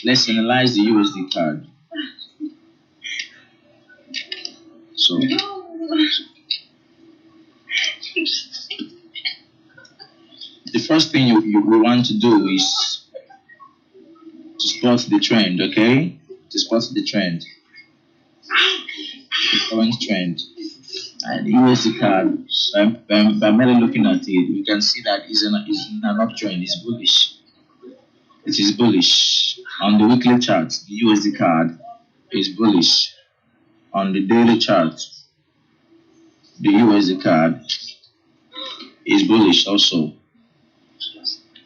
let's analyze the USD card. So the first thing we want to do is to spot the trend, okay? To spot the trend, the current trend. And the USD card, by merely looking at it, we can see that it's in an uptrend. It's bullish. It is bullish. On the weekly chart, the USD card is bullish. On the daily chart, the USD card is bullish also.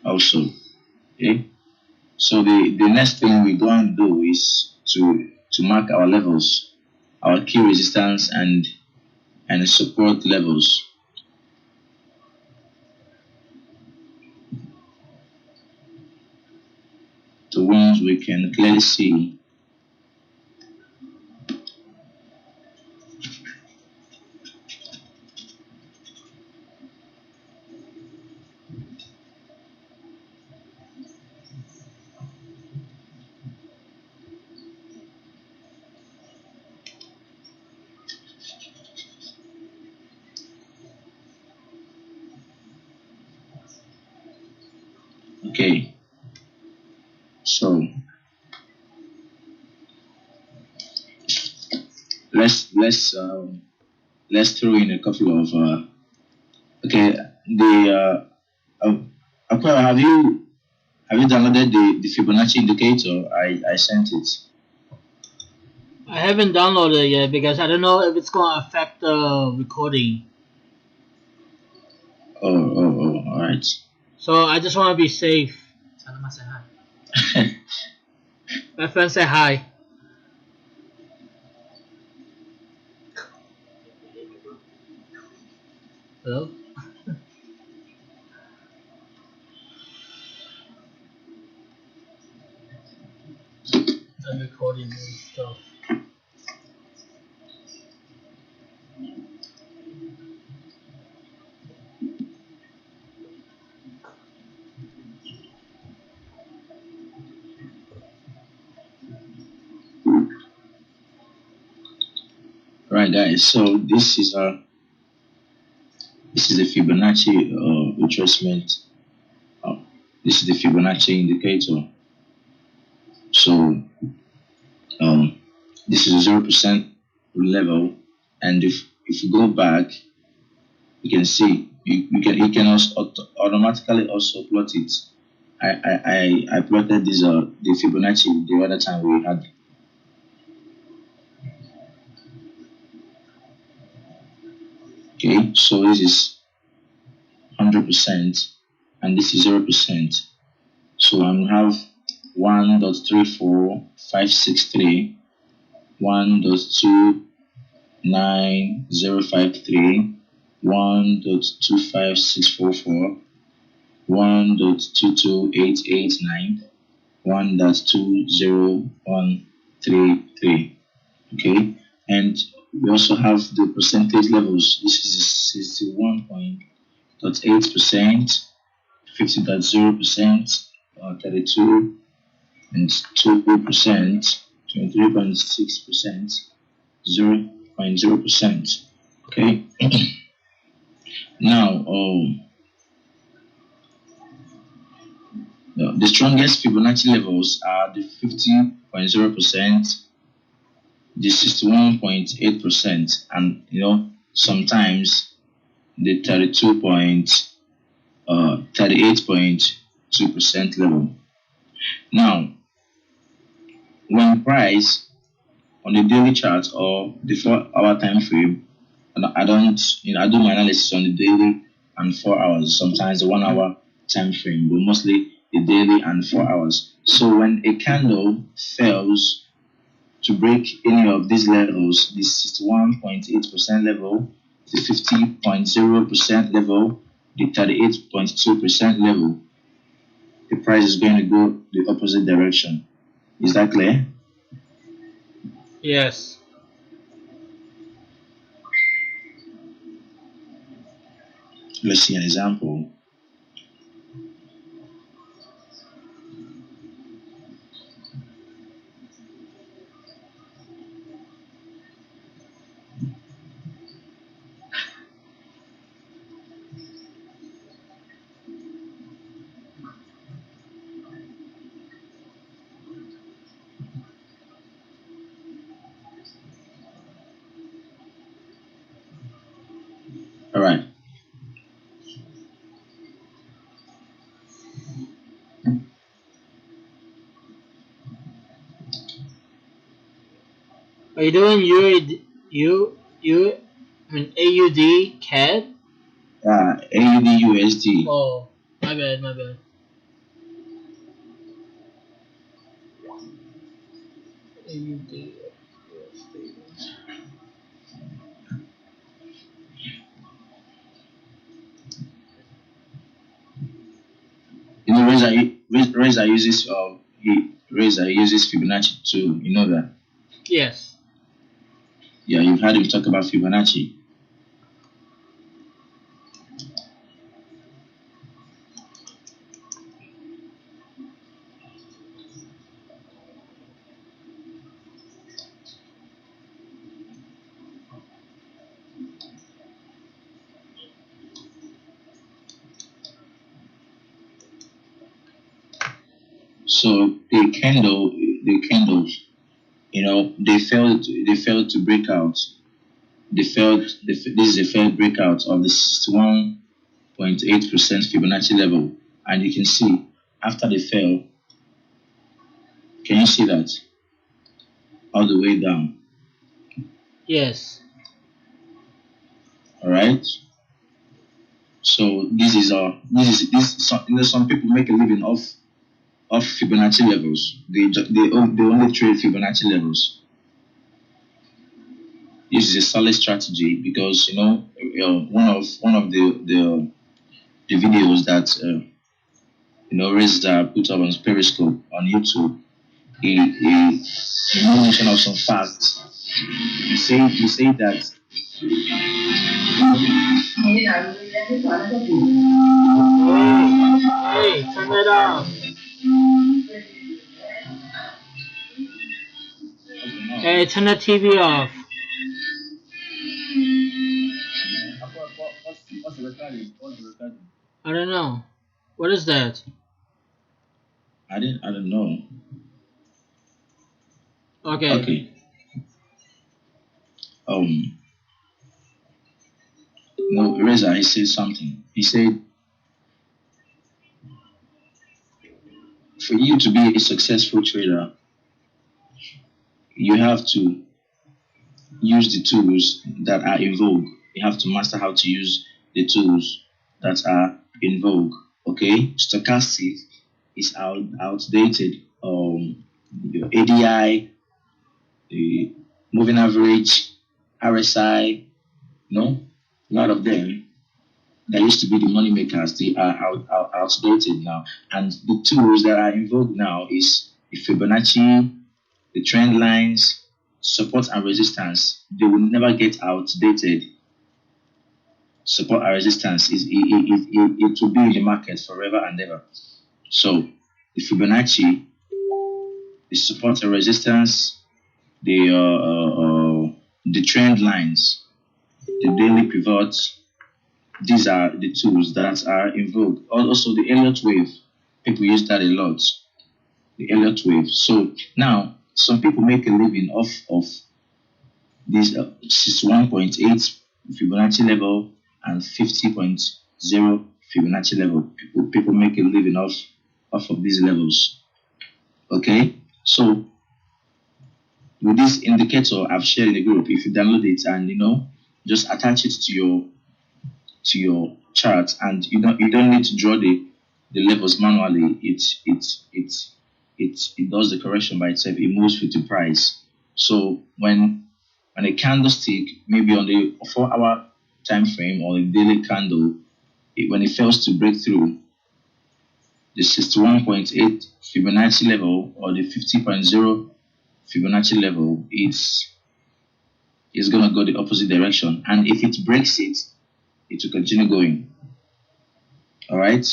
Okay. So the next thing we're going to do is to mark our levels, our key resistance and support levels. The ones we can clearly see. Okay, so let's throw in a couple of okay. Aquila, have you downloaded the Fibonacci indicator? I sent it. I haven't downloaded it yet because I don't know if it's going to affect the recording. Oh, all right. So I just want to be safe. Say hi. My friend say hi. Hello? I'm recording and stuff. Right, guys. So this is a Fibonacci retracement. This is the Fibonacci indicator. So this is 0% level, and if you go back, you can see you can also automatically also plot it. I plotted this the Fibonacci the other time we had. Okay, so this is 100% and this is 0%. So I have 1.34563, 1.29053, 1.25644, 1.22889, 1.20133. Okay, and we also have the percentage levels. This is 61.8%, 50.0%, 32 and 2%, 23.6%, 0.0%. Okay. Now, the strongest Fibonacci levels are the 50.0%, the 61.8%, and sometimes the 38.2% level. Now, when price on the daily chart or the 4-hour time frame, and I do my analysis on the daily and 4 hours, sometimes the 1 hour time frame, but mostly the daily and 4 hours. So when a candle fails to break any of these levels, the 61.8% level, the 50.0% level, the 38.2% level, the price is going to go the opposite direction. Is that clear? Yes. Let's see an example. All right. Are you doing AUD CAD? AUD USD. Oh, my bad, my bad. AUD USD. You know, Razor uses Razor uses Fibonacci too. You know that? Yes. Yeah, you've heard him talk about Fibonacci. So the candles, you know, they failed to break out. This is a failed breakout of the 61.8% Fibonacci level, and you can see after they fell, can you see that all the way down? Yes. All right. So this is some people make a living off Fibonacci levels. They only trade Fibonacci levels. This is a solid strategy because you know one of the videos that you know Reza put up on Periscope on YouTube. He made mention of some facts. He said that. Hey, turn it off. Hey, turn the TV off. What's the recording? I don't know. What is that? I don't know. Okay. Okay. No, Reza, he said something. He said, for you to be a successful trader, you have to use the tools that are in vogue. You have to master how to use the tools that are in vogue. Okay, stochastic is outdated. Your ADI, the moving average, RSI, no, a lot of them that used to be the money makers, they are outdated now. And the tools that are in vogue now is the Fibonacci, the trend lines, support and resistance. They will never get outdated. Support and resistance it will be in the market forever and ever. So the Fibonacci, the support and resistance, the trend lines, the daily pivots. These are the tools that are in vogue. Also, the Elliott wave. People use that a lot. The Elliott wave. So now, some people make a living off of this 61.8 Fibonacci level and 50.0 Fibonacci level. People make a living off of these levels. Okay, so with this indicator I've shared in the group, if you download it and you know just attach it to your chart, and you don't need to draw the levels manually. It does the correction by itself. It moves with the price. So when a candlestick, maybe on the 4-hour time frame or a daily candle, when it fails to break through the 61.8 Fibonacci level or the 50.0 Fibonacci level, it's gonna go the opposite direction. And if it breaks it, it will continue going. All right.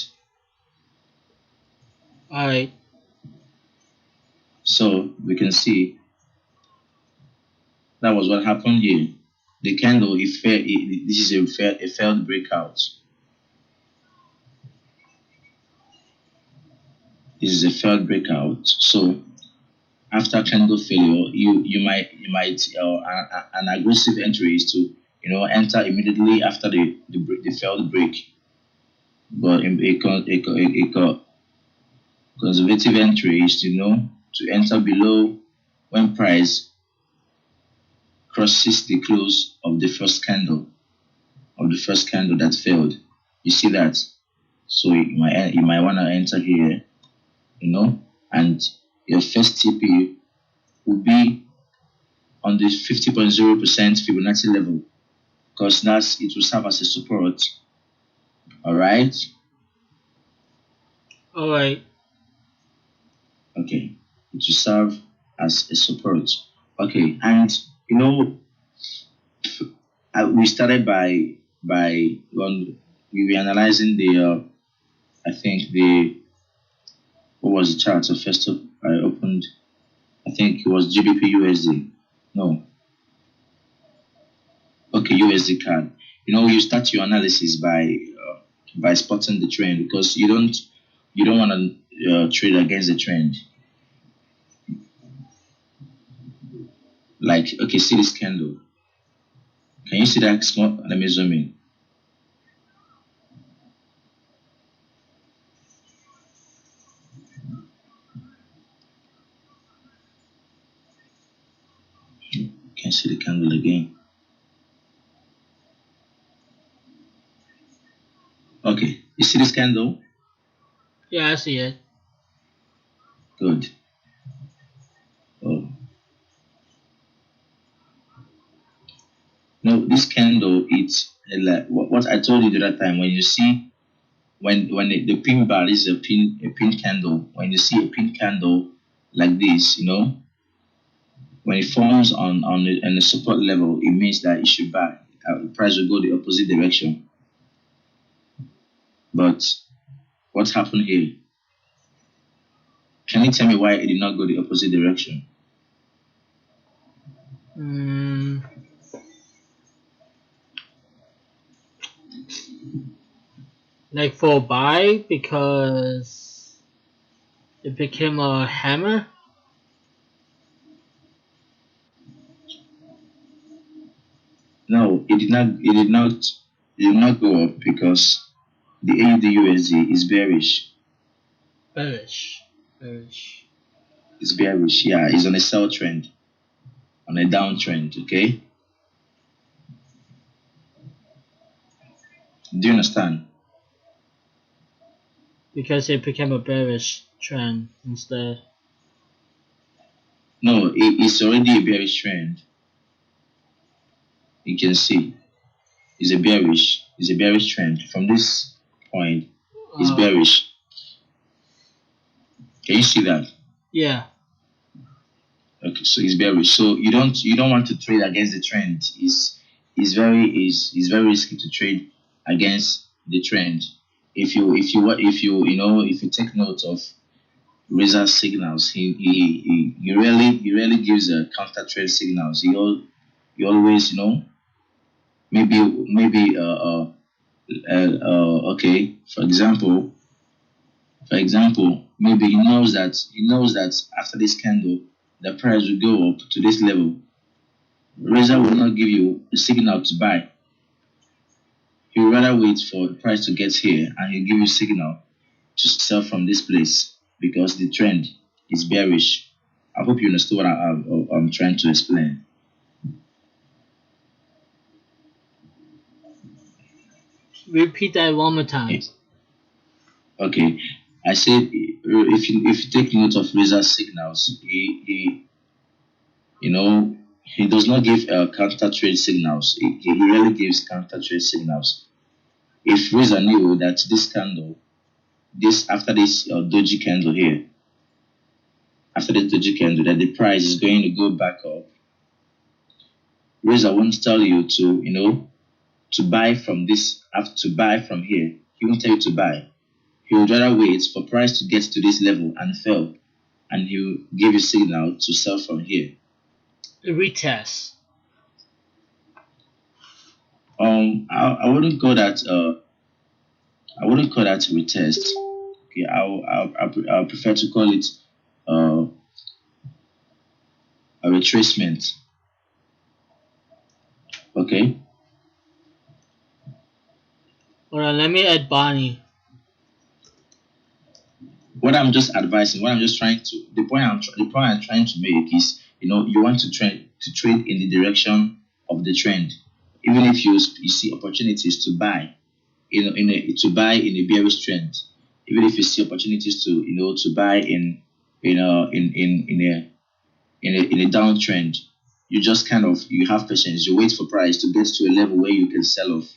All right. So we can see that was what happened here. The candle, this is a failed breakout. This is a failed breakout. So after candle failure, you might an aggressive entry is to enter immediately after the failed break. But a conservative entry is to enter below when price crosses the close of the first candle that failed. You see that? So you might want to enter here, and your first TP will be on the 50.0% Fibonacci level, because it will serve as a support. All right. All right. Okay, it will serve as a support. Okay, and we started by when we were analyzing the I think what was the chart? So first up, I opened, I think it was GBP USD. No. Okay, USD card. You start your analysis by spotting the trend, because you don't want to trade against the trend. Like, okay, see this candle. Can you see that small? Let me zoom in. Can you see the candle again? Okay, you see this candle? Yeah, I see it. Good. Oh. No, this candle, it's like what I told you the other time. When you see when the pin bar is a pin candle, when you see a pin candle like this, when it forms on the support level, it means that it should buy. The price will go the opposite direction. But what happened here? Can you tell me why it did not go the opposite direction? Like for buy, because it became a hammer. No, it did not. It did not. It did not go up because the AUDUSD is bearish. Bearish. It's bearish. Yeah, it's on a sell trend, on a downtrend. Okay. Do you understand? Because it became a bearish trend instead. No, it's already a bearish trend. You can see it's a bearish trend. From this point, it's bearish. Can you see that? Yeah. Okay, so it's bearish. So you don't want to trade against the trend. It's very risky to trade against the trend. If you take note of Razor's signals, he rarely gives a counter trade signals. He always maybe okay, for example, maybe he knows that after this candle the price will go up to this level. Razor will not give you a signal to buy. He will rather wait for the price to get here, and he'll give you a signal to sell from this place, because the trend is bearish. I hope you understood what I'm trying to explain. Repeat that one more time. Okay, I said if you take note of Razor's signals, he does not give counter trade signals. He rarely gives counter trade signals. If Razor knew that this candle, after this doji candle here, that the price is going to go back up, Razor won't tell you to buy from this, to buy from here. He won't tell you to buy. He would rather wait for price to get to this level and fell, and he will give you signal to sell from here. A retest. I wouldn't call that I wouldn't call that retest. Okay, I'll prefer to call it a retracement. Okay, Hold on, let me add Bonnie. What I'm just advising, what I'm just trying to, the point I'm trying to make is, you know, you want to trade in the direction of the trend, even if you see opportunities to buy, you know, to buy in a bearish trend, even if you see opportunities to, you know, to buy in a downtrend, you just kind of, you have patience, you wait for price to get to a level where you can sell off.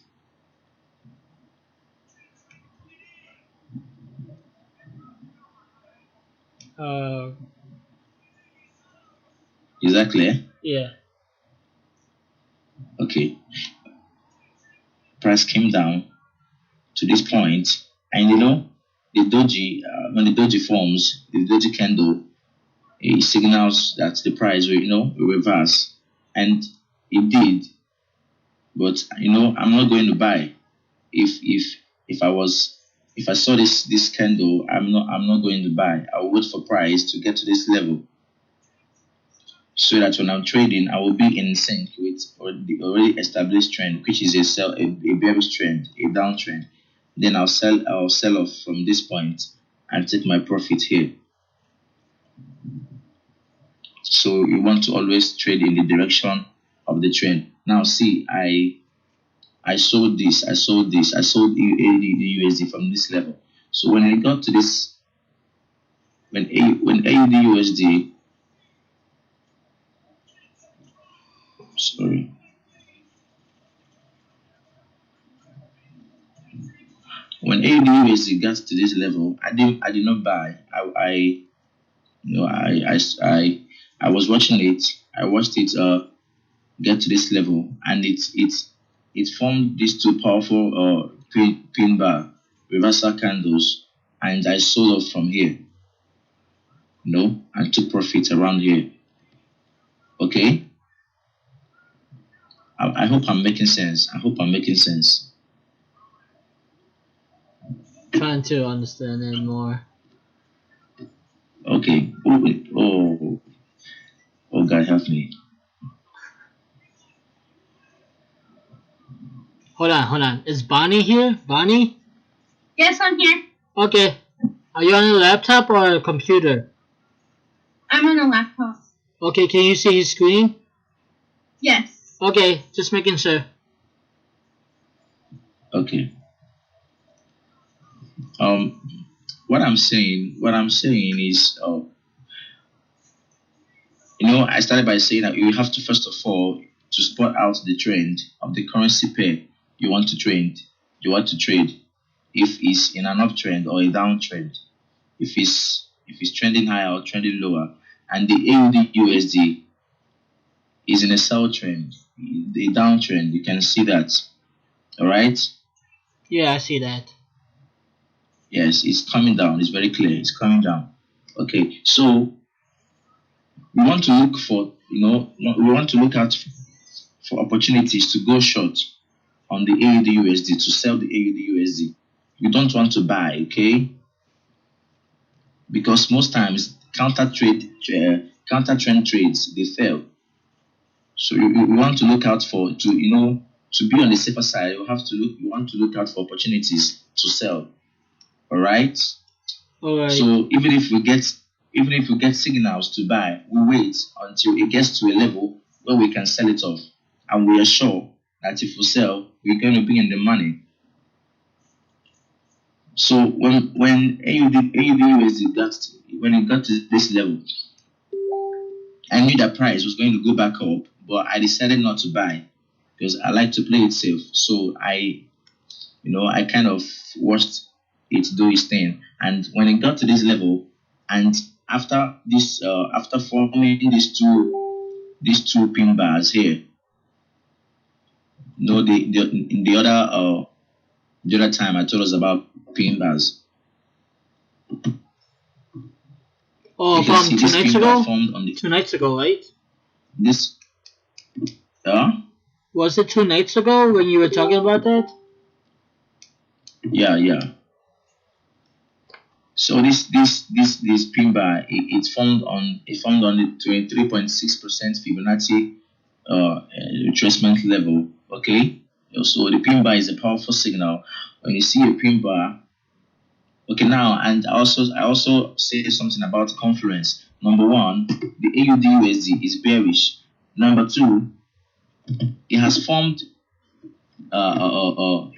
Is that clear? Yeah. Okay. Price came down to this point, and you know, the doji, when the doji forms, the doji candle, it signals that the price will, you know, will reverse, and it did. But you know, I'm not going to buy. If I saw this candle, I'm not going to buy. I'll wait for price to get to this level, so that when I'm trading, I will be in sync with the already established trend, which is a bearish trend, a downtrend. Then I'll sell off from this point and take my profit here. So you want to always trade in the direction of the trend. Now see, I sold this, I sold the USD from this level. So when it got to this, when AUD USD, sorry, when AUD USD got to this level, I did not buy. I was watching it. I watched it get to this level, and it formed these two powerful pin bar reversal candles, and I sold off from here. No, and took profit around here. Okay. I hope I'm making sense. I hope I'm making sense. Trying to understand it more. Okay. Oh, God help me. Hold on. Is Bonnie here? Bonnie? Yes, I'm here. Okay. Are you on a laptop or a computer? I'm on a laptop. Okay, can you see his screen? Yes. Okay, just making sure. Okay. What I'm saying is, you know, I started by saying that you have to, first of all, to spot out the trend of the currency pair you want to trade. If it's in an uptrend or a downtrend, if it's trending higher or trending lower, and the AUD USD is in a sell trend, the downtrend, you can see that. All right. Yeah, I see that. Yes, it's coming down. It's very clear. It's coming down. Okay, so we want to look for, you know, we want to look out for opportunities to go short on the AUD USD, to sell the AUD USD. You don't want to buy, okay? Because most times counter trend trades, they fail. So you want to look out for, to, you know, to be on the safer side. You want to look out for opportunities to sell. All right. All right. So even if we get signals to buy, we wait until it gets to a level where we can sell it off, and we are sure that if we sell, we're going to be in the money. So when AUD USD got to this level, I knew that price was going to go back up, but I decided not to buy because I like to play it safe. So I kind of watched it do its thing, and when it got to this level, and after forming these two pin bars here, no, the other time I told us about pin bars. Oh, from 2 nights ago? 2 nights ago, right? This, was it 2 nights ago when you were talking about that? Yeah. So this pin bar, it formed on the 23.6% Fibonacci retracement level. Okay, so the pin bar is a powerful signal when you see a pin bar. Okay, now, and I also say something about confluence. Number one, the AUDUSD is bearish. Number two, it has formed a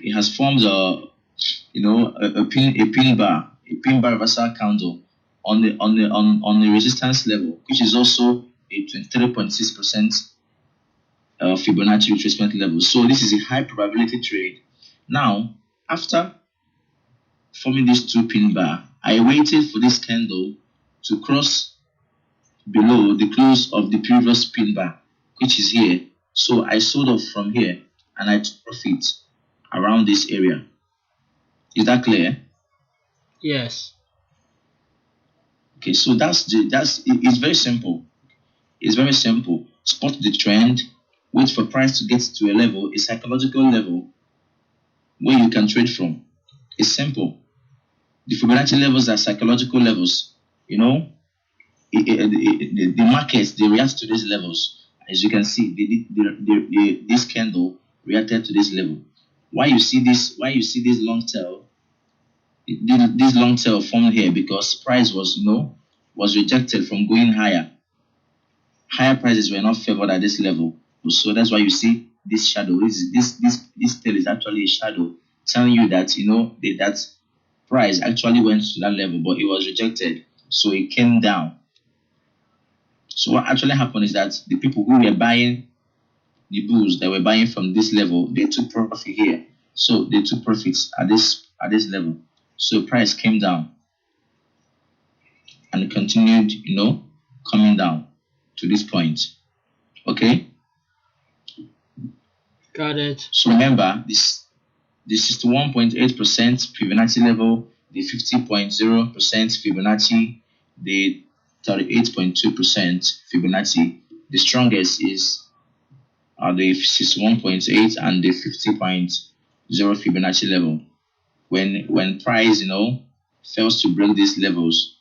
pin bar reversal candle on the resistance level, which is also a 23.6% Fibonacci retracement level. So this is a high probability trade. Now, after forming this two pin bar, I waited for this candle to cross below the close of the previous pin bar, which is here. So I sold off from here and I took profit around this area. Is that clear? Yes. Okay, so it's very simple. It's very simple. Spot the trend, wait for price to get to a level, a psychological level where you can trade from. It's simple. The Fibonacci levels are psychological levels. You know, the markets, they react to these levels. As you can see, this candle reacted to this level. Why you see this long tail? This long tail formed here because price was rejected from going higher. Higher prices were not favored at this level, so that's why you see this shadow. This tail is actually a shadow telling you that that price actually went to that level, but it was rejected, so it came down. So what actually happened is that the people who were buying, the bulls that were buying from this level, they took profit here. So they took profits at this level. So price came down and continued, coming down to this point. Okay? Got it. So remember this 61.8% Fibonacci level, the 50.0% Fibonacci, the 38.2% Fibonacci. The strongest is the 61.8 and the 50.0 Fibonacci level. When price fails to break these levels,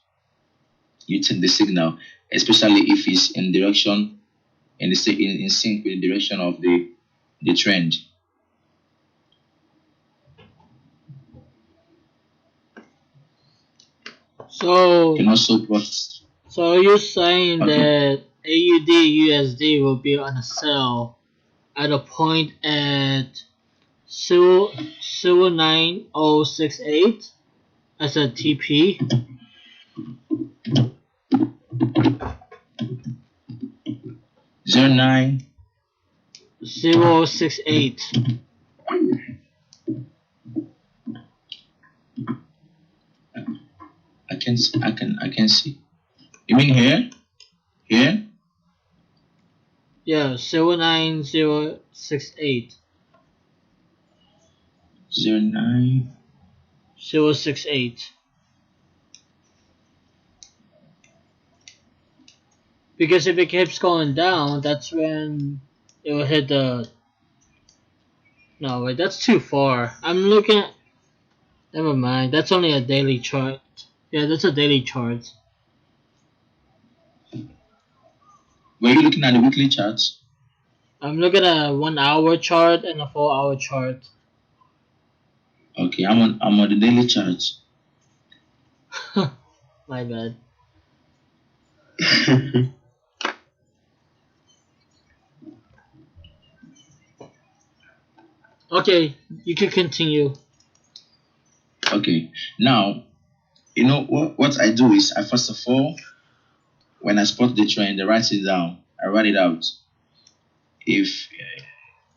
you take the signal, especially if it's in direction in sync with the direction of the trend. So You can also put. So you're saying Okay. that AUD/USD will be on a sell at a point at 0.9068 as a TP? 09. 0.68. I can see. You mean here? Here? Yeah, 0.9068. 09. 0.68. Because if it keeps going down, that's when it will hit the. No, wait, that's too far. I'm looking at. Never mind, that's only a daily chart. Yeah, that's a daily chart. Were you looking at the weekly charts? I'm looking at a 1 hour chart and a 4 hour chart. Okay, I'm on the daily charts. My bad. Okay, you can continue. Okay, now what I do is I first of all, when I spot the trend, I write it down. I write it out. If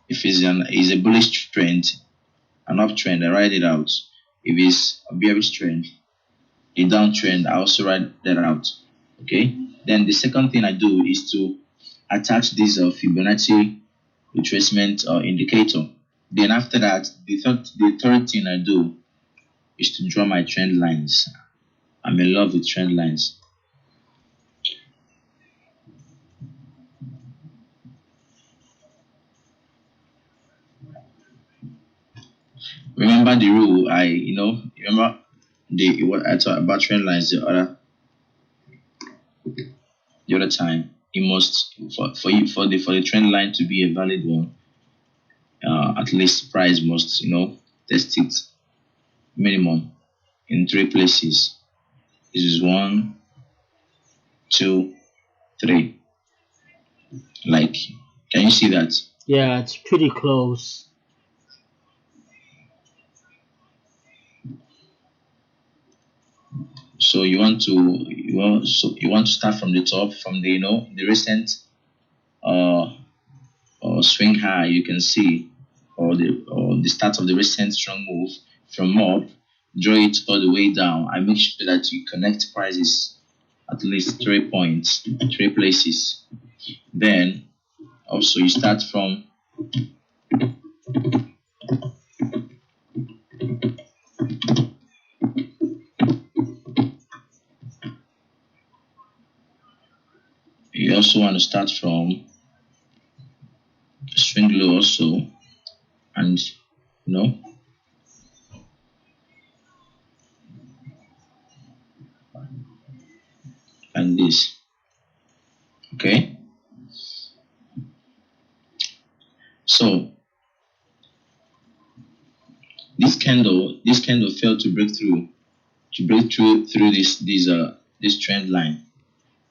it's a bullish trend, an uptrend, I write it out. If it's a bearish trend, a downtrend, I also write that out. Okay. Then the second thing I do is to attach this Fibonacci retracement indicator. Then after that, the third thing I do is to draw my trend lines. I'm in love with trend lines. Remember the rule. Remember what I taught about trend lines the other time. It must for the trend line to be a valid one. At least price must test it minimum in 3 places. This is 1, 2, 3. Like, can you see that? Yeah, it's pretty close. So you want to start from the top, from the the recent or swing high you can see, or the start of the recent strong move from up, draw it all the way down and make sure that you connect prices at least 3 points, 3 places. Then also you start from you also want to start from swing low also, and like this. Okay, so this candle failed to break through through this trend line.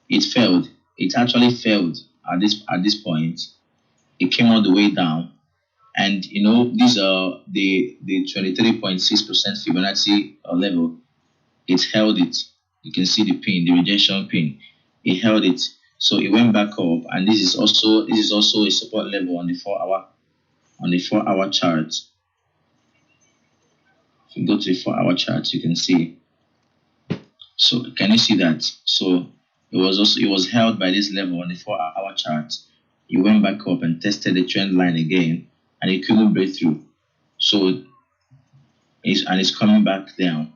It failed. It actually failed at this point. It came all the way down, and these are the 23.6% Fibonacci level. It held it. You can see the pin, the rejection pin. It held it, so it went back up, and this is also a support level on the 4-hour chart. If you go to the 4-hour chart, you can see. So can you see that? So it was held by this level on the 4-hour chart. It went back up and tested the trend line again, and it couldn't break through. So it's coming back down.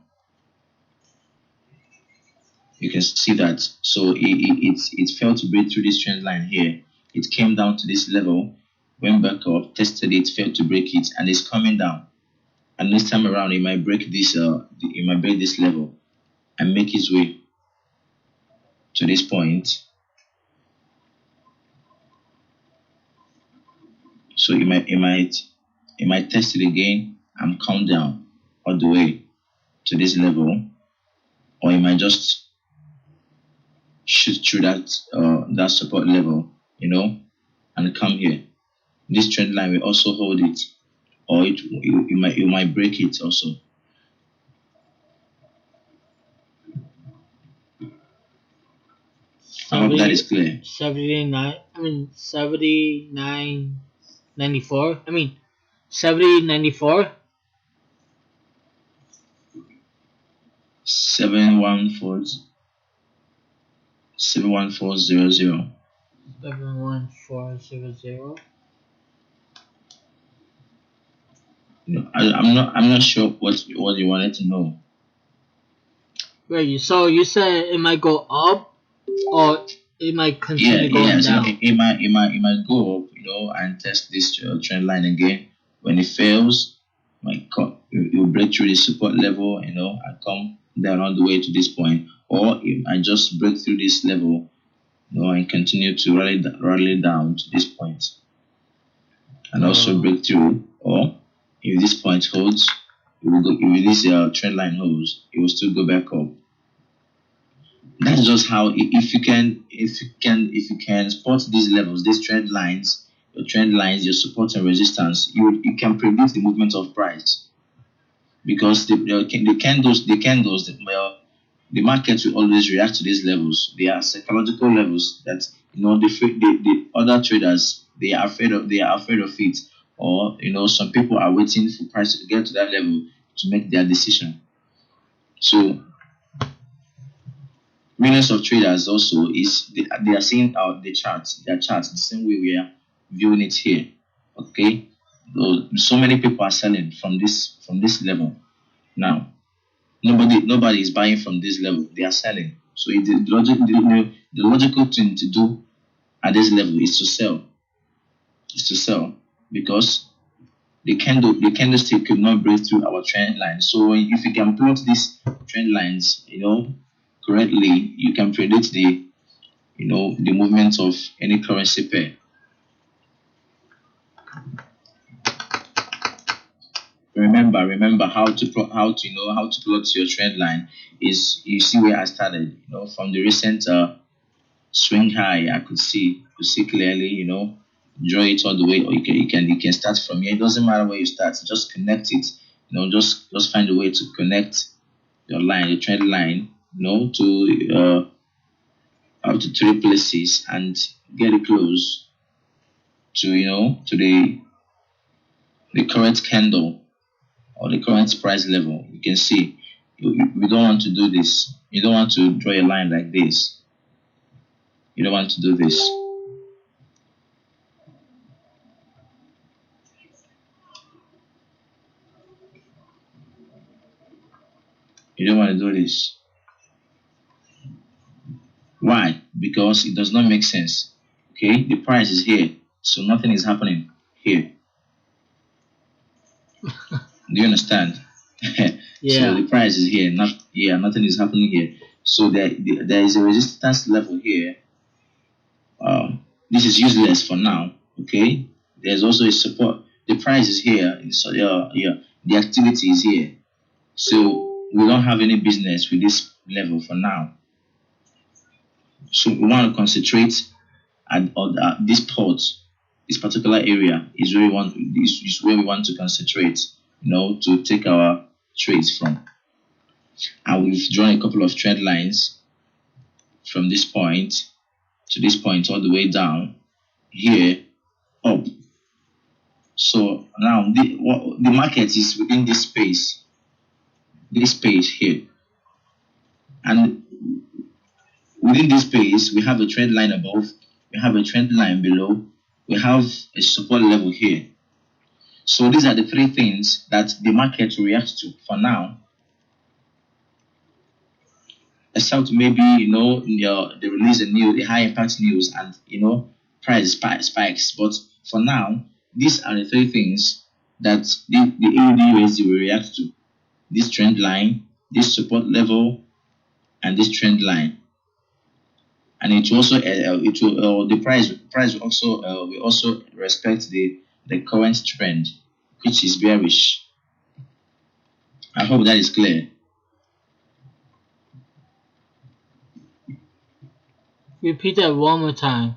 You can see that. So it failed to break through this trend line here. It came down to this level, went back up, tested it, failed to break it, and it's coming down. And this time around, it might break this level and make its way to this point. So it might test it again and come down all the way to this level, or it might just shoot through that support level, and come here. This trend line will also hold it, or it might break it also. I hope that is clear. 79.94. 70.94. 71400. 71400. I'm not sure what you wanted to know. Right. So you said it might go up, or it might continue going down. So it might go up, and test this trend line again. When it fails, it will break through the support level, and come down all the way to this point, or it might just break through this level, and continue to rally down to this point, and also break through. Or if this point holds, it will go. If this trend line holds, it will still go back up. That's just how, if you can spot these levels, these trend lines, your support and resistance, you can predict the movement of price, because the candles, the market will always react to these levels. They are psychological levels that the other traders, they are afraid of it, or some people are waiting for price to get to that level to make their decision. So millions of traders also they are seeing their charts the same way we are viewing it here. Okay, so many people are selling from this level now. Nobody is buying from this level. They are selling. So the logical thing to do at this level is to sell. Because the candlestick could not break through our trend line. So if you can plot these trend lines, correctly, you can predict the movement of any currency pair. Remember, remember how to plot your trend line is, you see where I started, from the recent swing high. I could see clearly, draw it all the way, or you can start from here. It doesn't matter where you start, just connect it, just find a way to connect your line, your trend line, to up to 3 places and get it close to to the current candle or the current price level. You can see we don't want to do this. You don't want to draw a line like this. You don't want to do this. You don't want to do this. Why? Because it does not make sense. Okay, the price is here, so nothing is happening here. Do you understand? Yeah. So the price is here, nothing is happening here. So there is a resistance level here. This is useless for now. Okay, there's also a support. The price is here. So the activity is here. So we don't have any business with this level for now. So we want to concentrate at this port, this particular area is where we want to concentrate, to take our trades from. And we've drawn a couple of trend lines from this point to this point all the way down here up. So now the market is within this space here, and within this space we have a trend line above, we have a trend line below, we have a support level here. So these are the 3 things that the market reacts to for now, except maybe they release a high impact news and price spikes. But for now, these are the 3 things that the AUDUSD will react to: this trend line, this support level, and this trend line. And it will also the price will also respect the current trend, which is bearish. I hope that is clear. Repeat that one more time.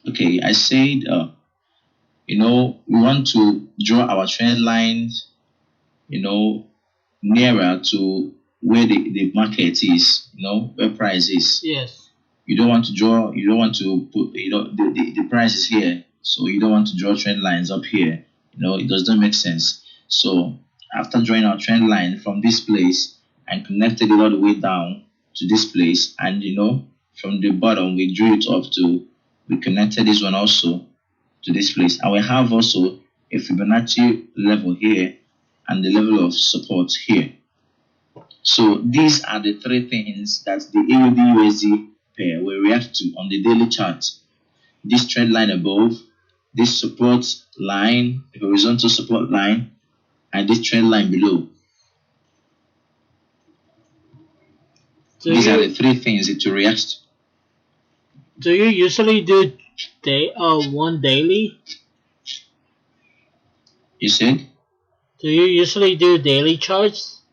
Okay, I said we want to draw our trend lines nearer to where the market is, where price is. Yes. You don't want to put the price is here, so you don't want to draw trend lines up here. It does not make sense. So after drawing our trend line from this place and connected it all the way down to this place, and from the bottom we drew it up we connected this one also to this place, and we have also a Fibonacci level here and the level of support here. So these are the 3 things that the AUDUSD pair will react to on the daily chart: this trend line above, this support line, the horizontal support line, and this trend line below. So these are the 3 things it will react to. Do you usually do one daily? You said? Do you usually do daily charts?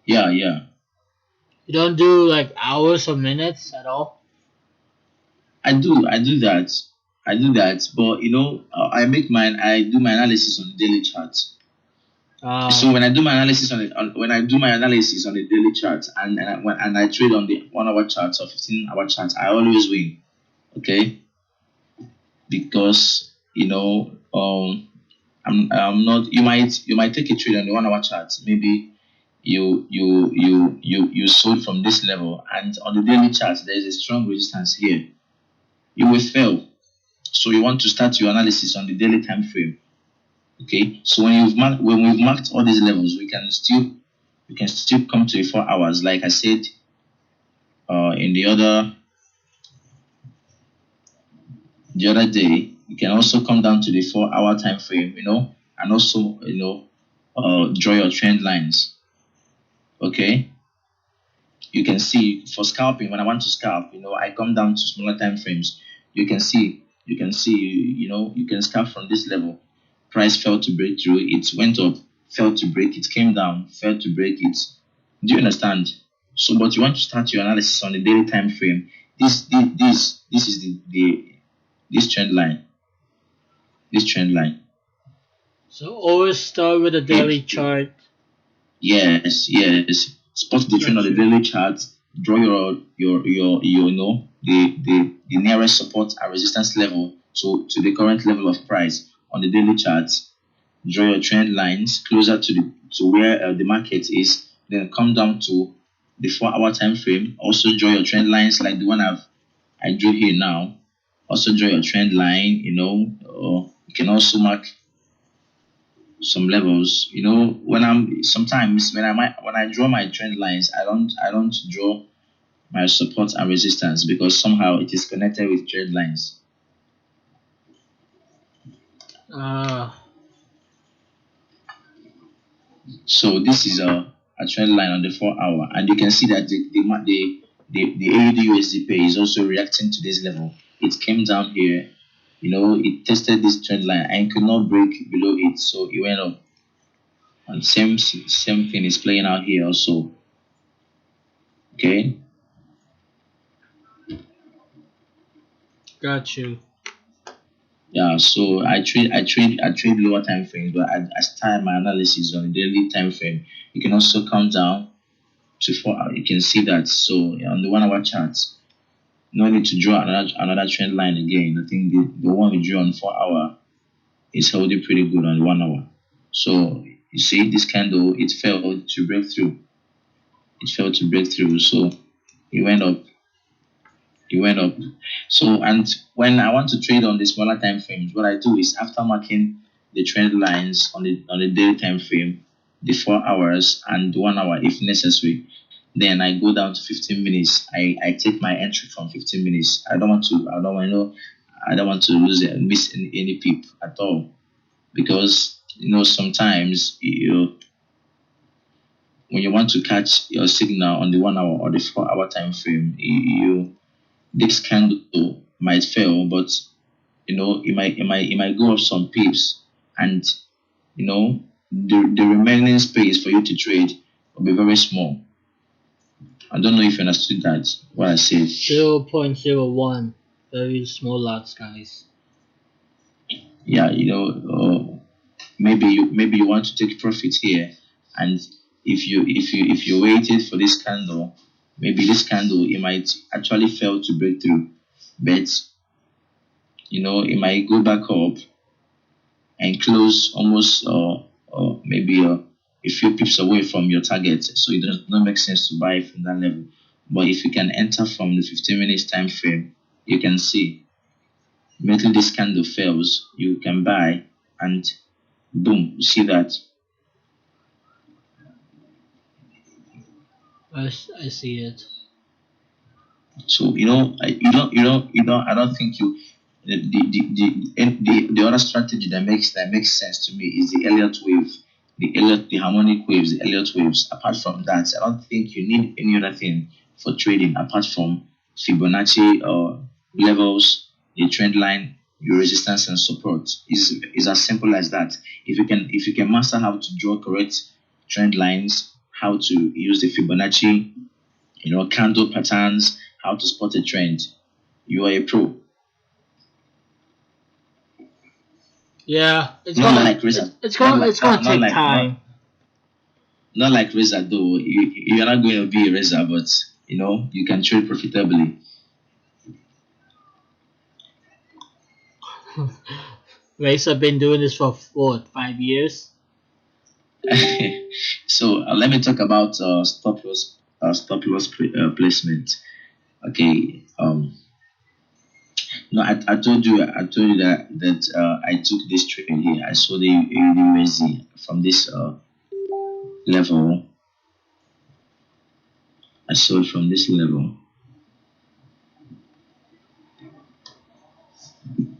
Yeah. You don't do like hours or minutes at all? I do that. But I do my analysis on the daily chart. So when I do my analysis on the daily chart and I trade on the 1 hour chart or 15-hour chart, I always win. Okay, because I'm not. You might take a trade on the 1 hour chart. Maybe you sold from this level, and on the daily chart there is a strong resistance here. You will fail. So you want to start your analysis on the daily time frame. Okay, so when we've marked all these levels, we can still come to 4 hours, like I said in the other day. You can also come down to the 4-hour time frame, and also draw your trend lines. Okay, you can see for scalping, when I want to scalp, I come down to smaller time frames. You can see you can scalp from this level. price failed to break through, it went up, failed to break, it came down, failed to break it. Do you understand? So, but you want to start your analysis on the daily time frame. This is this trend line. This trend line. So always start with a daily chart. Yes. Spot the trend on the daily chart. Draw your the nearest support and resistance level to the current level of price on the daily chart. Draw your trend lines closer to where the market is. Then come down to the 4-hour time frame. Also draw your trend lines like the one I drew here now. Also draw your trend line. Or you can also mark some levels. When I draw my trend lines, I don't draw my support and resistance because somehow it is connected with trend lines. So this is a trend line on the 4-hour, and you can see that the AUDUSD pair is also reacting to this level. It came down here, it tested this trend line and could not break below it, so it went up. And same thing is playing out here also. Okay. Got you. Yeah, so I trade lower time frames, but I start my analysis on the daily time frame. You can also come down to 4 hour. You can see that. So on the 1-hour chart, no need to draw another trend line again. I think the one we drew on 4-hour is holding pretty good on 1 hour. So you see this candle, it failed to break through. So it went up. So, and when I want to trade on the smaller time frames, what I do is after marking the trend lines on the daily time frame, the 4 hours and the 1 hour if necessary, then I go down to 15 minutes. I take my entry from 15 minutes. I don't want to miss any peep at all, because sometimes when you want to catch your signal on the 1 hour or the 4-hour time frame, this candle might fail, but it might go up some pips, and the remaining space for you to trade will be very small. I don't know if you understood that what I said. 0.01, very small lots, guys. Yeah, maybe you want to take profit here, and if you waited for this candle, maybe this candle it might actually fail to break through, but it might go back up and close almost maybe a few pips away from your target, so it does not make sense to buy from that level. But if you can enter from the 15 minutes time frame, you can see immediately this candle fails, you can buy, and boom, you see that. I see it. So I don't think the other strategy that makes sense to me is the Elliott wave, the harmonic waves, the Elliott waves. Apart from that, I don't think you need any other thing for trading apart from Fibonacci levels, the trend line, your resistance and support. Is as simple as that. If you can master how to draw correct trend lines, how to use the Fibonacci, candle patterns, how to spot a trend, you are a pro. Yeah, it's Not gonna like Razor. it's gonna take time. Not like Razor though. You're not going to be a Razor, but you can trade profitably. Race have been doing this for what, 5 years? So let me talk about stop loss placement. Okay. No, I told you that I took this trade here. I saw the USD from this level. I saw it from this level.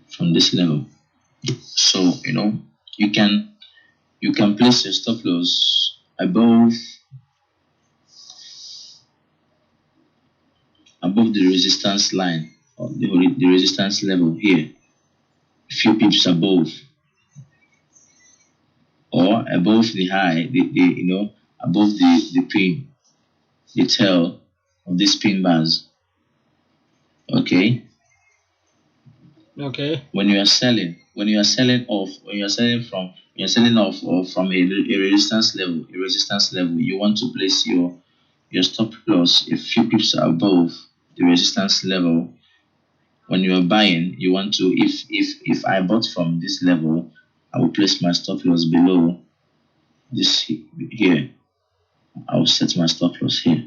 From this level. So you can place your stop loss above the resistance line, or the resistance level here, a few pips above. or above the high, above the pin, the tail of these pin bars. Okay. Okay. When you are selling off or from a resistance level, you want to place your stop loss a few pips above the resistance level. When you are buying, you want to, if I bought from this level, I will place my stop loss below this here. I will set my stop loss here.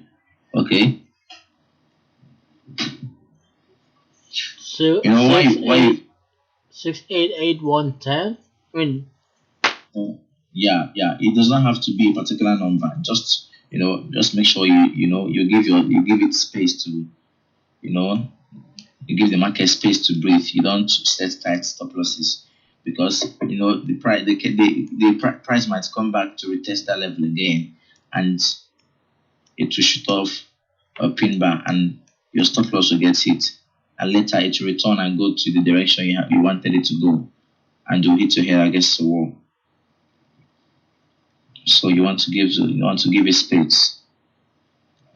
Okay. So You know why 688,110. I mean, yeah, it does not have to be a particular number. Just just make sure you give it space to, you give the market space to breathe. You don't set tight stop losses, because the price might come back to retest that level again, and it will shoot off a pin bar, and your stop loss will get hit, and later it will return and go to the direction you wanted it to go, and you'll hit your head against the wall. So you want to give it space,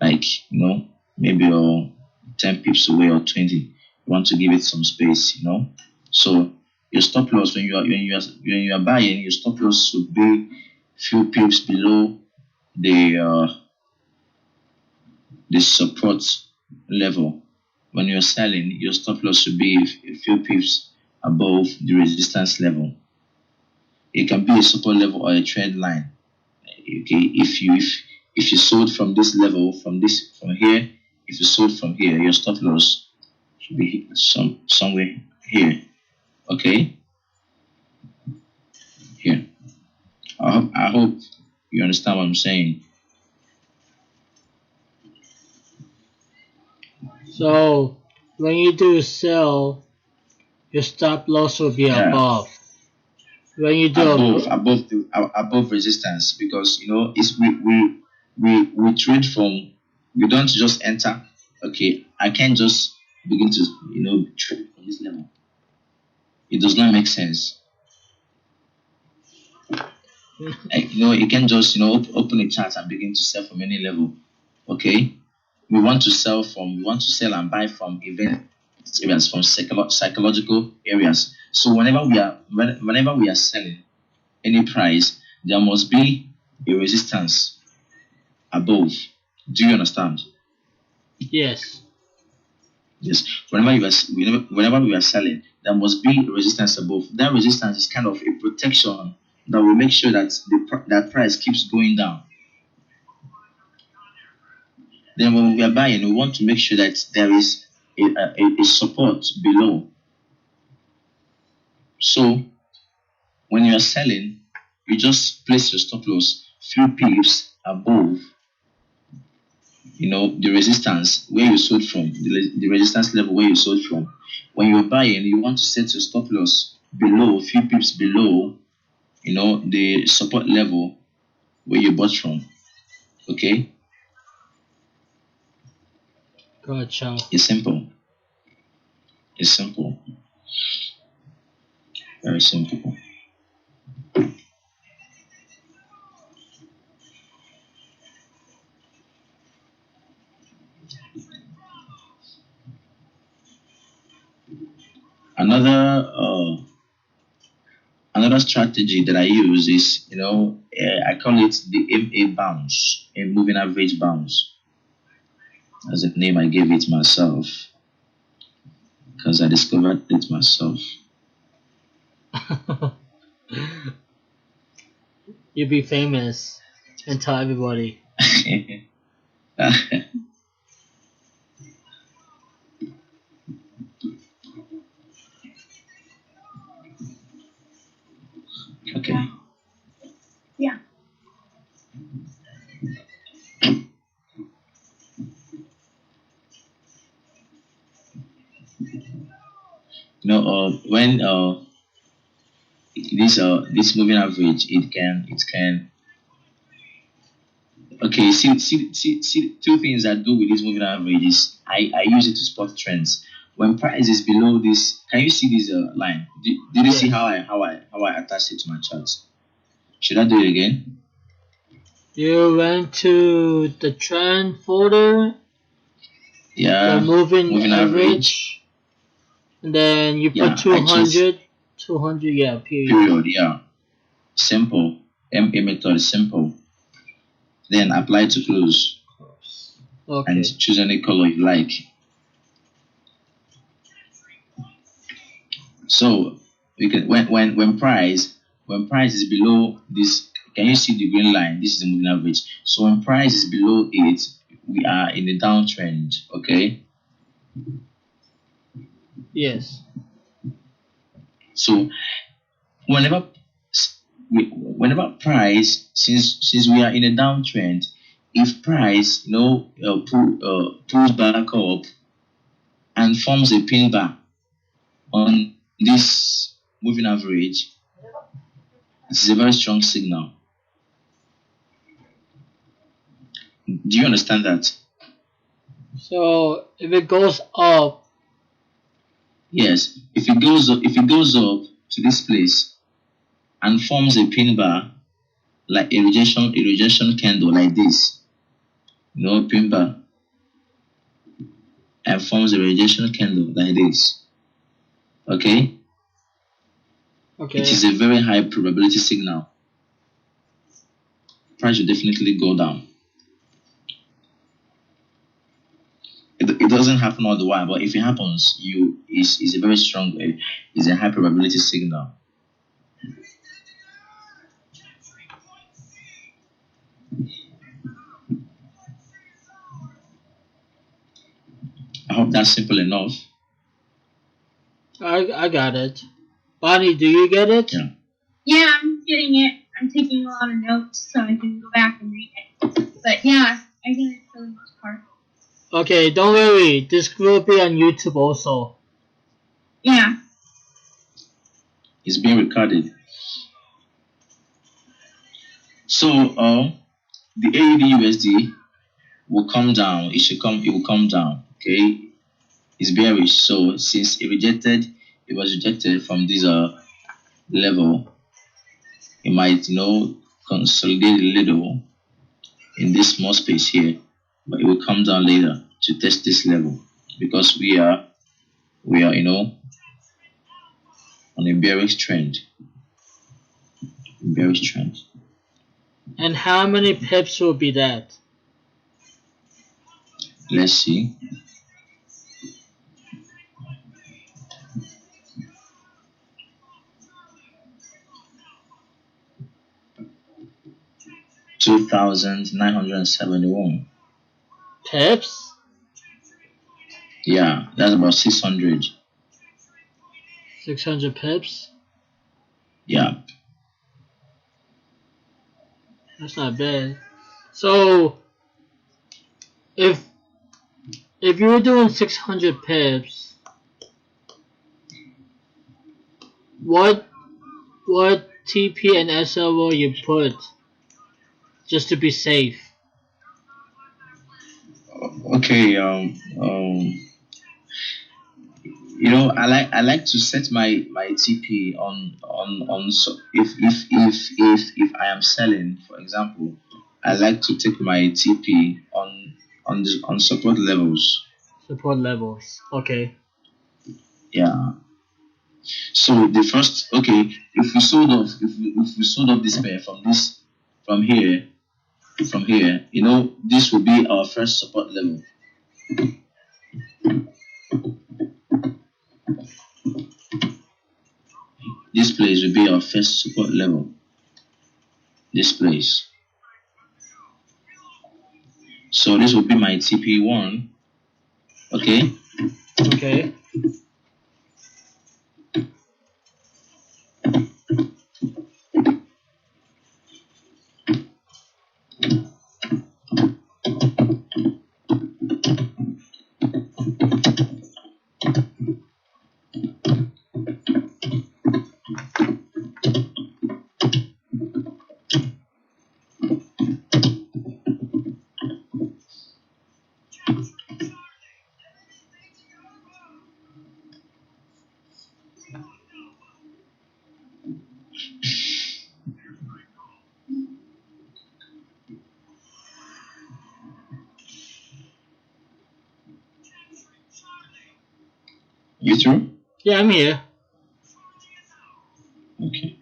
like maybe 10 pips away or 20. You want to give it some space, So your stop loss when you are buying, your stop loss should be few pips below the support level. When you're selling, your stop loss should be a few pips above the resistance level. It can be a support level or a trend line. Okay, if you sold from this level, from here, if you sold from here, your stop loss should be somewhere here. Okay, here. I hope you understand what I'm saying. so when you do sell, your stop loss will be above. When you do above resistance, because it's we trade from, we don't just enter. Okay, I can't just begin to trade from this level. It does not make sense. You can't just open a chart and begin to sell from any level. Okay, we want to sell and buy from event areas, from psychological areas. So whenever we are selling any price, there must be a resistance above. Do you understand? Yes. Yes. Whenever we are selling, there must be a resistance above. That resistance is kind of a protection that will make sure that that price keeps going down. Then when we are buying, we want to make sure that there is a support below. So when you are selling, you just place your stop loss few pips above the resistance where you sold from, the resistance level where you sold from. When you're buying, you want to set your stop loss below, a few pips below the support level where you bought from. Okay, Gotcha. it's simple, very simple. Another strategy that I use is, I call it the MA bounce, a moving average bounce. That's the name I gave it myself, because I discovered it myself. You'll be famous and tell everybody. Okay. Yeah. When this moving average, it can okay, see two things I do with this moving average is I use it to spot trends. When price is below this, can you see this line? Did you see how I attach it to my charts? Should I do it again? You went to the trend folder, Yeah. the moving Moving average, and then you Yeah, put I chose 200, yeah, period. period. Yeah. Simple. MA method is simple. Then apply to close Okay. and choose any color you like. So we can when price is below this, can you see the green line? This is the moving average. So when price is below it, we are in a downtrend. Okay. Yes. So whenever price, since we are in a downtrend, if price pulls back up and forms a pin bar on this moving average, this is a very strong signal. Do you understand that? So if it goes up, Yes. If it goes up to this place and forms a pin bar, like a rejection candle like this, pin bar, and forms a rejection candle like this. Okay? okay. It is a very high probability signal. Price will definitely go down. It doesn't happen all the while, but if it happens, is a very strong, is a high probability signal. I hope that's simple enough. I got it. Bonnie, do you get it? Yeah. Yeah, I'm getting it. I'm taking a lot of notes so I can go back and read it. But yeah, I get it for the most part. Okay, don't worry. This will be on YouTube also. Yeah. It's being recorded. So the AUDUSD will come down. It will come down. Okay. It's bearish. So since it was rejected from this level, it might consolidate a little in this small space here, but it will come down later to test this level because we are on a bearish trend. And how many pips will be that? Let's see. $2,971. Pips? Yeah, that's about 600. 600 pips? Yeah. That's not bad. So if you were doing 600 pips, what TP and SL will you put just to be safe? Okay. I like to set my TP so if I am selling, for example, I like to take my TP on support levels. Support levels. Okay. Yeah. So the first, okay, if we sold off this pair from here, this will be our first support level. This place will be our first support level. This place. So this will be my TP1. Okay. Okay. You through? Yeah, I'm here. Okay.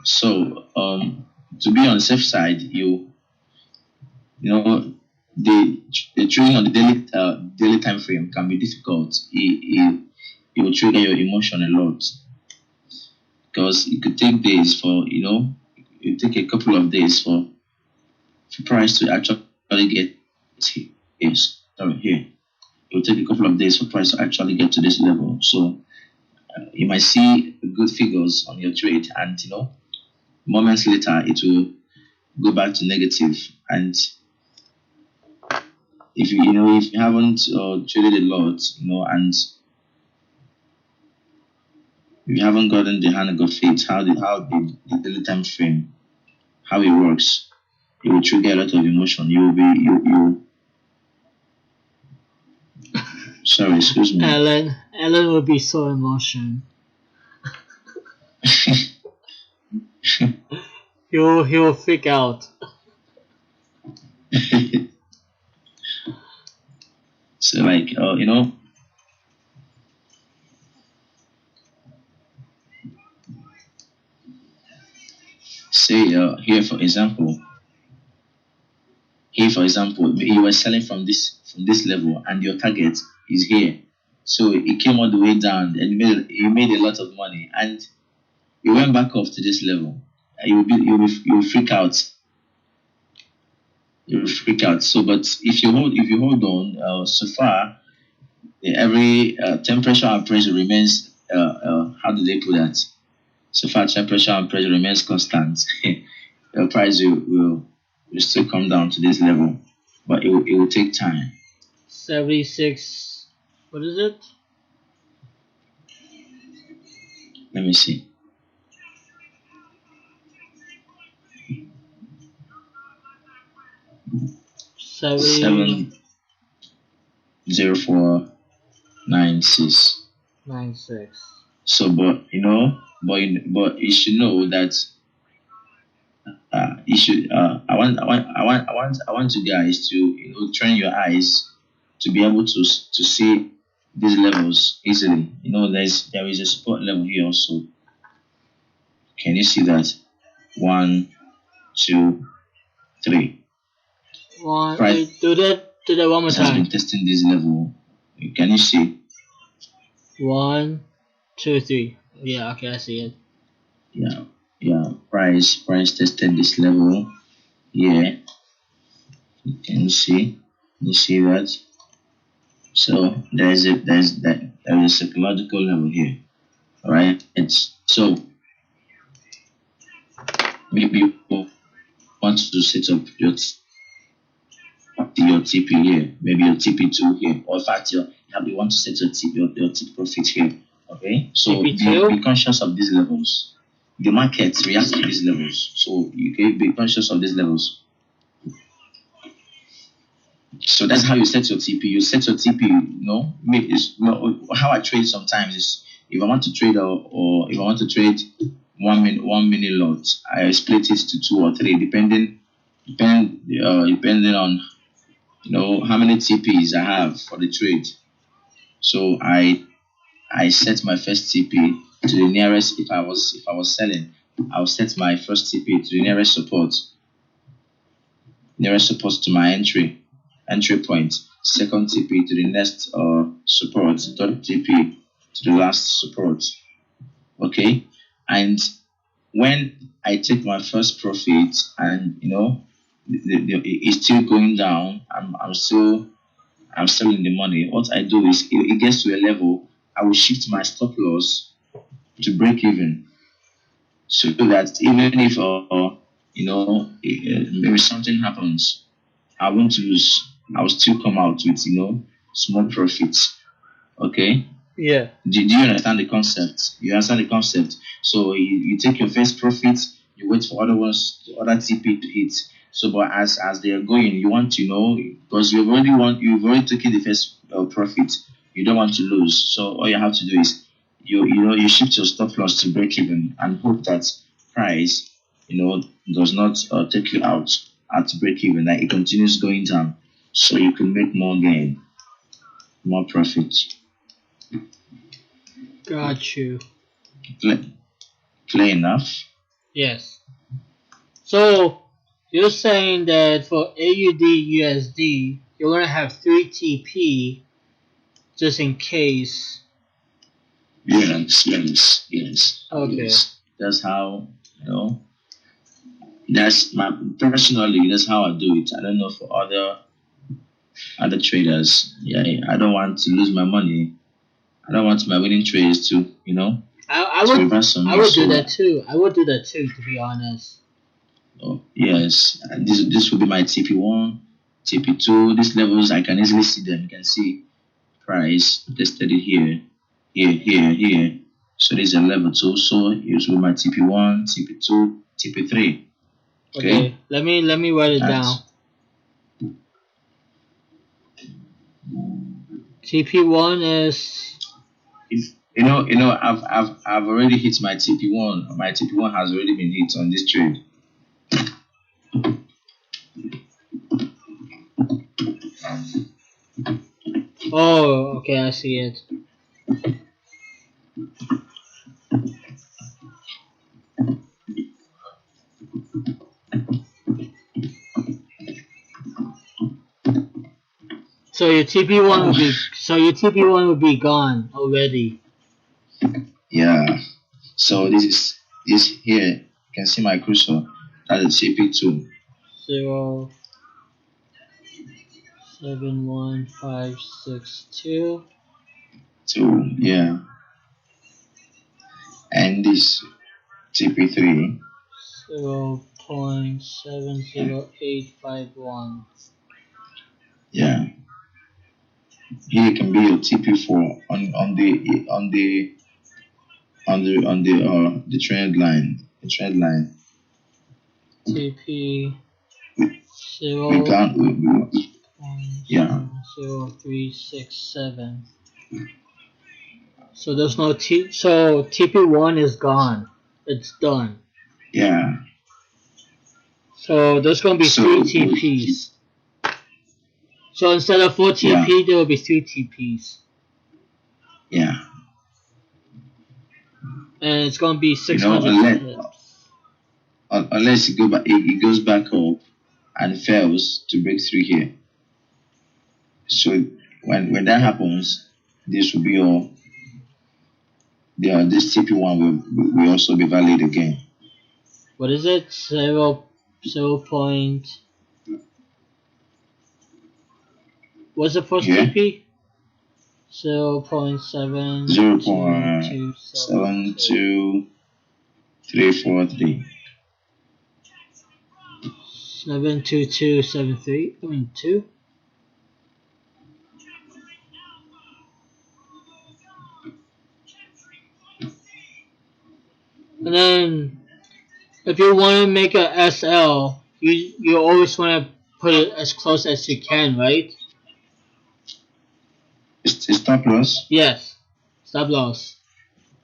So to be on the safe side, you know the trading on the daily time frame can be difficult. It will trigger your emotion a lot because it could take days for it take a couple of days for price to actually get here. Sorry, here. It will take a couple of days for price to actually get to this level. So you might see good figures on your trade, and moments later it will go back to negative. And if you haven't traded a lot, and if you haven't gotten the hang of it, how the daily time frame, how it works, it will trigger a lot of emotion. You will be you. Sorry, excuse me. Ellen will be so emotional. He will freak out. So like say here for example, you were selling from this level and your target is here. So it came all the way down and you made a lot of money and you went back up to this level. You'll freak out. You'll freak out. So, but if you hold on, so far every temperature and pressure remains. How do they put that? So far, temperature and pressure remains constant. The price will still come down to this level, but it will take time. 76. What is it? Let me see. 70496. 96. So, but you should know that you should. I want you guys to train your eyes to be able to see these levels easily. There is a support level here also. Can you see that? 1, 2, 3. One. Right. Wait, do that one more It has time. been testing this level. Can you see? 1, 2, 3. Yeah. Okay, I see it. Yeah. Price tested this level. Yeah. Can you see? You see that? So there is a psychological level here. All right. So maybe you want to set up your TP here, maybe your TP2 here, or in fact you want to set your TP profit here. Okay, so be conscious of these levels. The market reacts to these levels, so you can be conscious of these levels. So that's how you set your TP. You set your TP. How I trade sometimes is if I want to trade or if I want to trade 1 minute lot, I split it to 2 or 3, depending on how many TPs I have for the trade. So I set my first TP to the nearest. If I was selling, I'll set my first TP to the nearest support to my entry point. Second TP to the next support. Third TP to the last support. Okay, and when I take my first profit and it's still going down, I'm still in the money. What I do is it gets to a level, I will shift my stop loss to break even, so that even if maybe something happens, I won't lose. I will still come out with small profits. Okay. Yeah. Do you understand the concept? You understand the concept. So you take your first profit, you wait for other TP to hit. So, but as they are going, you want to know, because you've already taken the first profit. You don't want to lose. So all you have to do is you shift your stop loss to break even and hope that price does not take you out at break even. That it continues going down, so you can make more gain. more profit. Got you. Clear enough? Yes. So you're saying that for AUD/USD, you're gonna have 3 TP just in case. Yes. Okay. Yes. That's how, that's personally, that's how I do it. I don't know for other traders. Yeah, I don't want to lose my money. I don't want my winning trades to, I to would reverse on I me. would do So, that too. I would do that too, to be honest. yes, and this will be my TP1, TP2. These levels, I can easily see them. You can see price tested it here. So this is a level 2. So it will be my TP1, TP2, TP3. Okay. Let me write it down. TP1 is. I've already hit my TP1. My TP1 has already been hit on this trade. Oh, okay, I see it. So your TP1 would be gone already. Yeah. So this here. You can see my cursor. That is TP2. 0.71562. 2. Yeah. And this TP3. 0.70851. Yeah. Here can be your TP4 on the trend line. The trend line. TP We can't. Yeah. 0.0367. So there's no so TP1 is gone. It's done. Yeah. So there's gonna be 3 TPs. So instead of 4 TP, there will be 3 TPs. Yeah. And it's gonna be 600. Unless it goes back up and fails to break through here. So when that happens, this will be all. This TP1 will also be valid again. What is it? 0 point. What's the first TP? 0.72273. 72273. I mean 2. And then if you want to make a SL, you always want to put it as close as you can, right? Stop loss? Yes. Stop loss.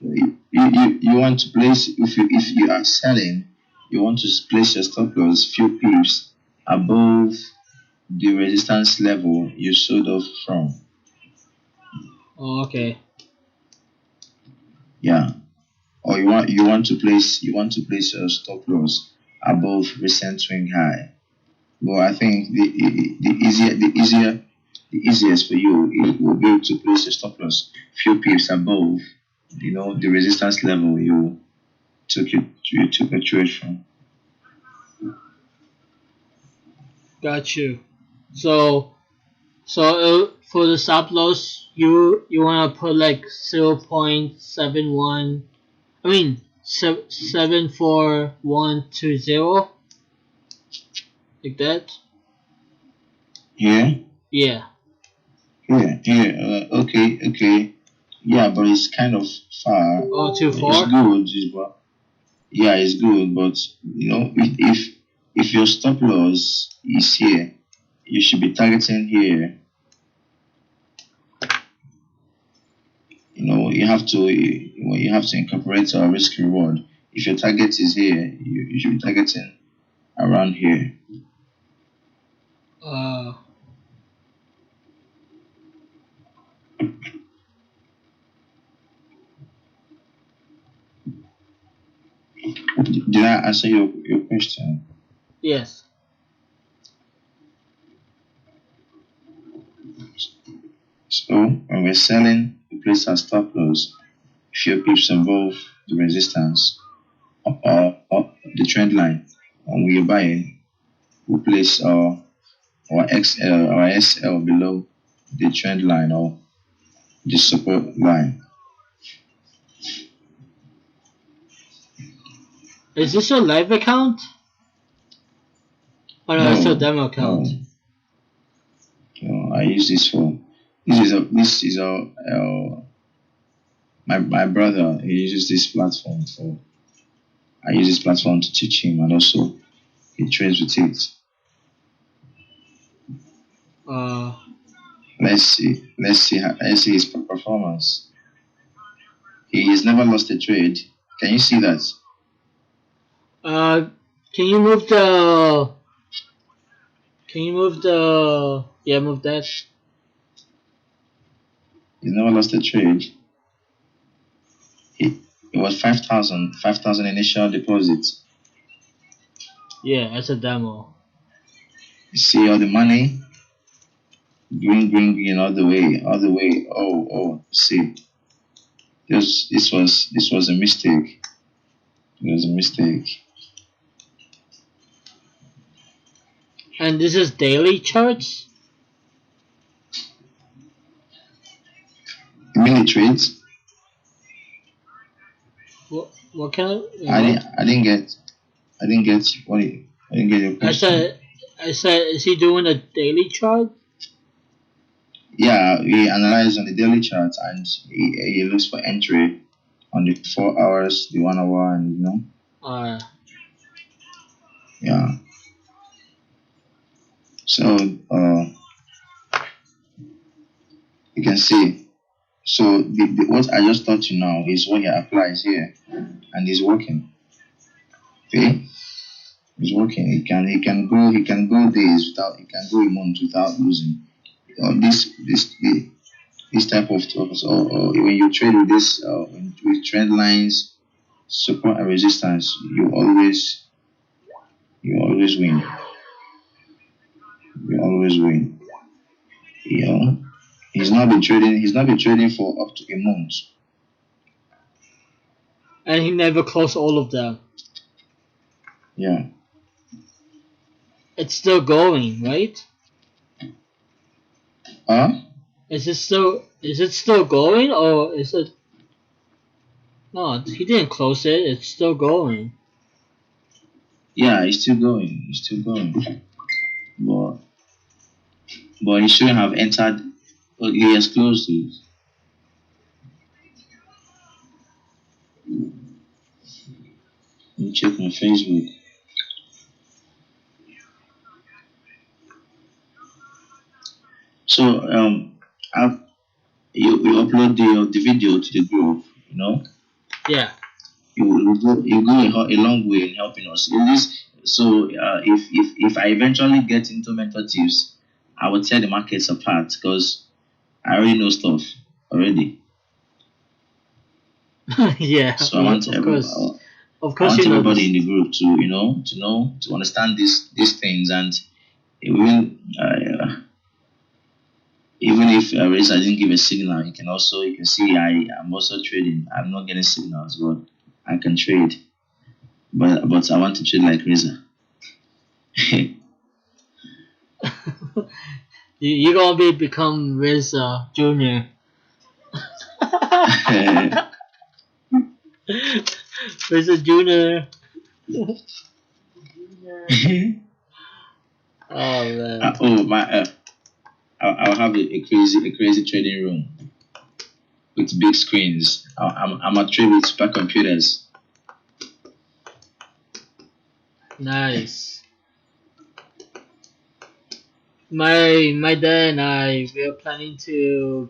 You want to place, if you are selling, you want to place your stop loss few pips above the resistance level you sold off from. Oh, okay. Yeah. Or you want to place your stop loss above recent swing high. Well, I think the easiest for you, it will be to place your stop loss few pips above, the resistance level you took a trade from. Got you. So for the stop loss, you want to put like 0.71. I mean 74120. Like that. Here. Yeah. Here. Okay. Yeah, but it's kind of far. Oh, too far. It's good, yeah, it's good, but if your stop loss is here, you should be targeting here. You have to incorporate a risk reward. If your target is here, you should be targeting around here. Did I answer your question? Yes. So when we're selling, we place our stop loss. Few pips above the resistance or the trend line. When we are buying, we place our SL below the trend line or the support line. Is this your live account? Oh no, it's your demo account. No, I use this for this is my brother. He uses this platform for. I use this platform to teach him, and also he trades with it. Let's see his performance. He has never lost a trade. Can you see that? Can you move the? Can you move the? Yeah, move that. He's never lost a trade. It was 5,000 initial deposit. Yeah, that's a demo. You see all the money? Green, all the way. Oh, see. This was a mistake. It was a mistake. And this is daily charts? Mini trades? What kind of? I didn't get what I didn't get your question. I said, is he doing a daily chart? Yeah, he analyzes on the daily chart and he looks for entry on the 4 hours, the 1 hour, and you know. Yeah. So you can see. So what I just taught you now is what he applies here, and he's working. Okay, he's working. He can go days without. He can go a month without losing. This type of talks, or when you trade with this with trend lines, support and resistance, you always win. You always win. You know, he's not been trading for up to a month. And he never closed all of them. Yeah. It's still going, right? Huh? Is it still going, or is it? No, he didn't close it. It's still going. Yeah, it's still going. But he shouldn't have entered. Well, he has closed it. Let me check my Facebook. So you upload the video to the group, you know. Yeah. You go a long way in helping us. If I eventually get into mentor tips, I will tear the markets apart because I already know stuff already. Yeah. So I want everybody in the group to understand these things, and even if Reza didn't give a signal, you can see I'm also trading. I'm not getting signals, but I can trade. But I want to trade like Reza. You're gonna become Riz Junior. Riz Junior. Oh man. I'll have a crazy trading room with big screens. I'm a trade with supercomputers. Nice. My dad and I, we're planning to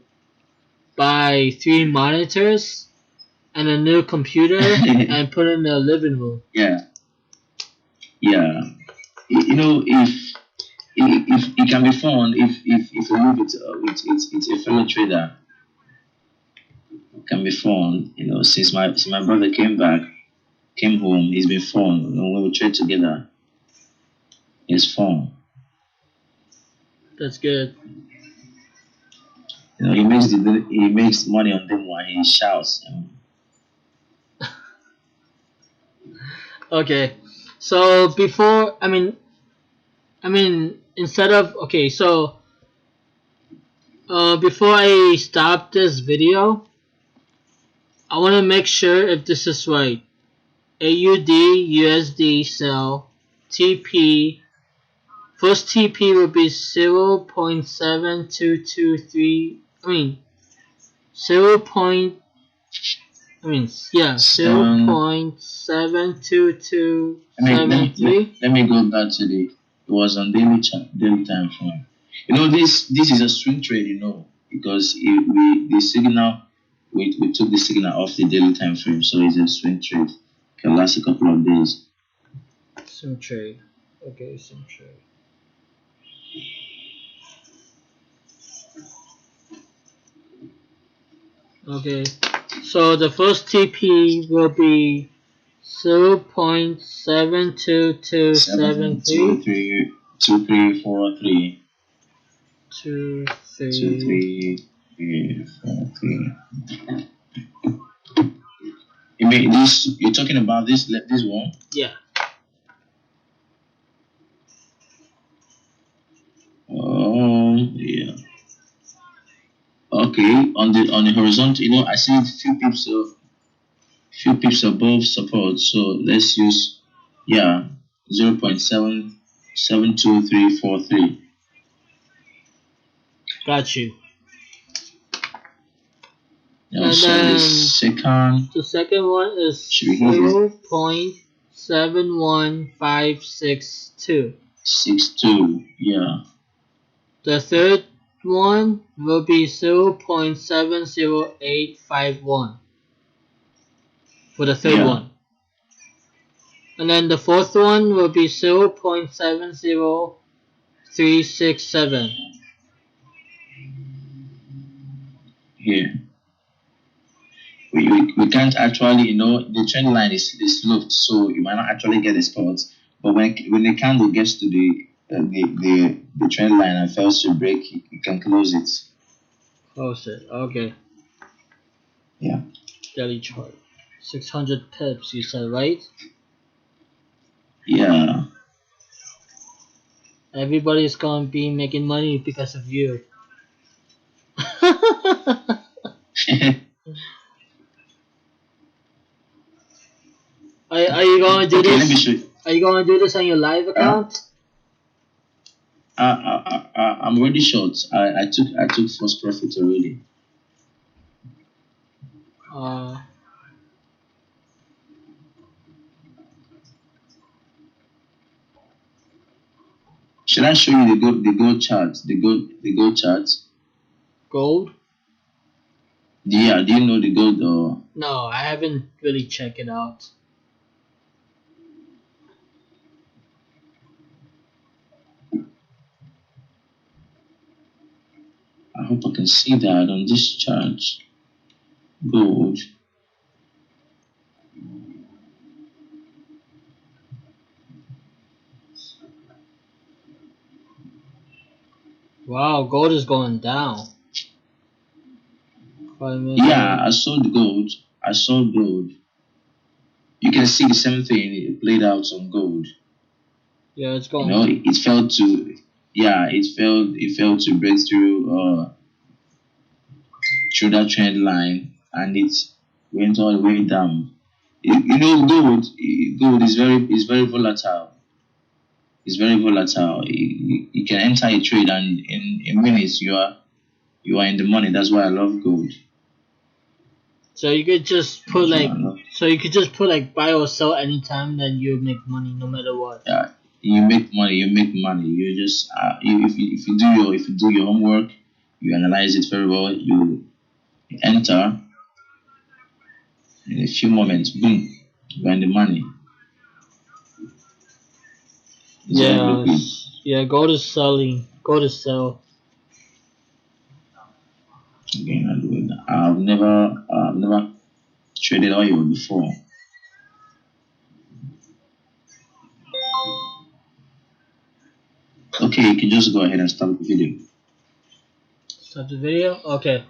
buy 3 monitors and a new computer and put it in the living room. Yeah. You know, if it can be fun if you live with a fellow trader, can be fun. Since my brother came home, it's been fun. When we trade together, it's fun. That's good. He makes money on them while he shouts. Okay. So before, instead of before I stop this video, I want to make sure if this is right. AUD/USD sell TP. First TP will be 0.7223. 0.72273. Let me go back to it was on daily time frame. This is a swing trade, because we took the signal off the daily time frame, so it's a swing trade. It can last a couple of days. Swing trade. Okay, swing trade. Okay, so the first TP will be 0.72273. 2343. 2343. You mean this? You're talking about this one? Yeah. Yeah. Okay, on the horizontal, I see few pips above support. So let's use 0.72343. Got you. And then the second one is 0.71562. 62, yeah. The third one will be 0.70851 for the third one. And then the fourth one will be 0.70367. Here. We can't actually, the trend line is sloped, so you might not actually get the spots. But when the candle gets to the trend line and fails to break, you can close it. Close it. Okay. Yeah. Daily chart. 600 pips, you said, right? Yeah. Everybody's gonna be making money because of you. Are you gonna do this? Let me show you. Are you gonna do this on your live account? I'm already short. I took first profit already. Should I show you the gold chart? The gold chart. Gold? Yeah. Do you know the gold or? No, I haven't really checked it out. I hope I can see that on this chart. Gold. Wow, gold is going down. Yeah, I saw the gold. I saw gold. You can see the same thing. It played out on gold. Yeah, it's going. It failed to. Yeah, it failed to break through that trend line, and it went all the way down. Gold is very volatile. It's very volatile. You can enter a trade, and in minutes you are in the money. That's why I love gold. So you could just put buy or sell anytime, then you make money no matter what. Yeah, you make money. You just if you do your homework, you analyze it very well. You enter in a few moments. Boom, you earn the money. Yeah. Gold is selling. Gold is sell. Again, I've never traded oil before. Okay, you can just go ahead and start the video. Stop the video. Okay.